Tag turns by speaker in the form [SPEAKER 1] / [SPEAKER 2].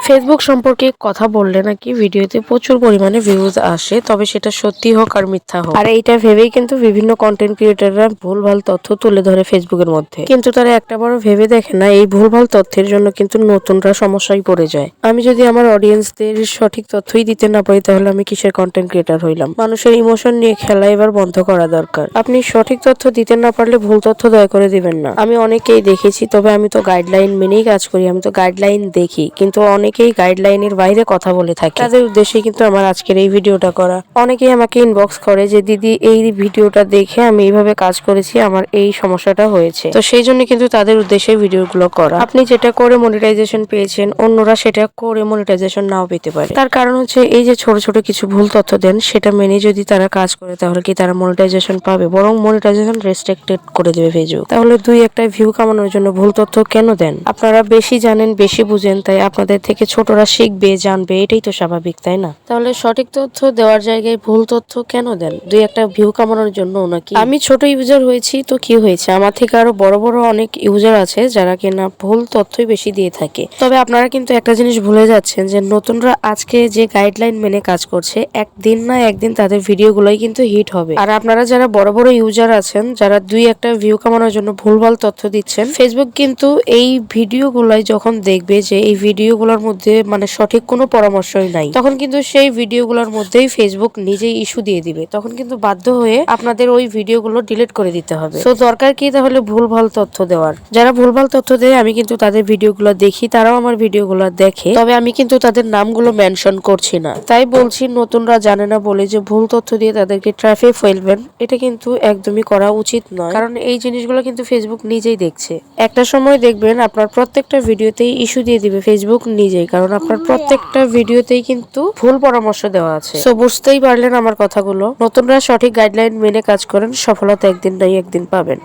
[SPEAKER 1] Facebook সম্পর্কে কথা বললে নাকি ভিডিওতে প্রচুর পরিমাণে ভিউজ আসে, তবে সেটা সত্যি হোক আর মিথ্যা হোক। আর এইটা ভেবেই কিন্তু বিভিন্ন কন্টেন্ট ক্রিয়েটররা ভুলভাল তথ্য তুলে ধরে ফেসবুকের মধ্যে, কিন্তু তারা একটা বড় ভেবে দেখে না এই ভুলভাল তথ্যের জন্য কিন্তু নতুনরা সমস্যায় পড়ে যায়। আমি যদি আমার অডিয়েন্সদের সঠিক তথ্যই দিতে না পারি তাহলে আমি কিসের কন্টেন্ট ক্রিয়েটর হইলাম? মানুষের ইমোশন নিয়ে খেলা এবার বন্ধ করা দরকার। আপনি সঠিক তথ্য দিতে না পারলে ভুল তথ্য দয়া করে দিবেন না। আমি অনেকেই দেখেছি, তবে আমি তো গাইডলাইন মেনেই কাজ করি, আমি তো গাইডলাইন দেখি, কিন্তু অনেকেই গাইডলাইনের বাইরে কথা বলে থাকে। তাদের উদ্দেশ্যে কিন্তু আমার আজকের এই ভিডিওটা করা। অনেকেই আমাকে ইনবক্স করে যে দিদি এই ভিডিওটা দেখে আমি এইভাবে কাজ করেছি, আমার এই সমস্যাটা হয়েছে। তো সেই জন্য কিন্তু তাদের উদ্দেশ্যে ভিডিওগুলো করা। আপনি যেটা করে মনিটাইজেশন পেয়েছেন, অন্যরা সেটা করে মনিটাইজেশন নাও পেতে পারে। তার কারণ হচ্ছে এই যে ছোট ছোট কিছু ভুল তথ্য দেন, সেটা মেনে যদি তারা কাজ করে তাহলে কি তারা মনিটাইজেশন পাবে? বরং মনিটাইজেশন রেস্ট্রিক্টেড করে দেবে ফেসবুক। তাহলে দুই একটা ভিউ কামানোর জন্য ভুল তথ্য কেন দেন? আপনারা বেশি জানেন, বেশি বুঝেন, তাই আপনাদের থেকে ছোটরা শিখবে, জানবে, এটাই তো স্বাভাবিক, তাই না? তাহলে সঠিক তথ্য দেওয়ার জায়গায় ভুল তথ্য কেন দেন? দুই একটা ভিউ কামানোর জন্য নাকি? আমি ছোট ইউজার হয়েছি তো কি হয়েছে, আমার থেকে আরো বড় বড় অনেক ইউজার আছে যারা কিনা ভুল তথ্যই বেশি দিয়ে থাকে। তবে আপনারা কিন্তু একটা জিনিস ভুলে যাচ্ছেন যে নতুনরা আজকে যে গাইডলাইন মেনে কাজ করছে, একদিন না একদিন তাদের ভিডিওগুলোই কিন্তু হিট হবে। আর আপনারা যারা বড় বড় ইউজার আছেন, যারা দুই একটা ভিউ কামানোর জন্য ভুলভাল তথ্য দিচ্ছেন, ফেসবুক কিন্তু এই ভিডিওগুলাই যখন দেখবে যে এই ভিডিওগুলোর মধ্যে মানে সঠিক কোনো পরামর্শই নাই, তখন কিন্তু সেই ভিডিওগুলোর মধ্যেই ফেসবুক নিজেই ইস্যু দিয়ে দিবে। তখন কিন্তু বাধ্য হয়ে আপনাদের ওই ভিডিওগুলো ডিলিট করে দিতে হবে। তো দরকার কি তাহলে ভুলভাল তথ্য দেওয়ার? যারা ভুলভাল তথ্য দেয় আমি কিন্তু তাদের ভিডিওগুলো দেখি, তারাও আমার ভিডিওগুলো দেখে, তবে আমি কিন্তু তাদের নামগুলো মেনশন করছি না। তাই বলছি, নতুনরা জানে না বলে যে ভুল তথ্য দিয়ে তাদেরকে ট্রাফিক ফেলবেন, এটা কিন্তু একদমই করা উচিত নয়। কারণ এই জিনিসগুলো কিন্তু ফেসবুক নিজেই দেখছে। একটা সময় দেখবেন আপনার প্রত্যেকটা ভিডিওতেই ইস্যু দিয়ে দিবে ফেসবুক নিজেই, কারণ আপনার প্রত্যেকটা ভিডিওতেই কিন্তু ভুল পরামর্শ দেওয়া আছে। সো বুঝতেই পারলেন আমার কথাগুলো। নতুনরা সঠিক গাইডলাইন মেনে কাজ করেন, সফলতা একদিন নাই একদিন পাবেন।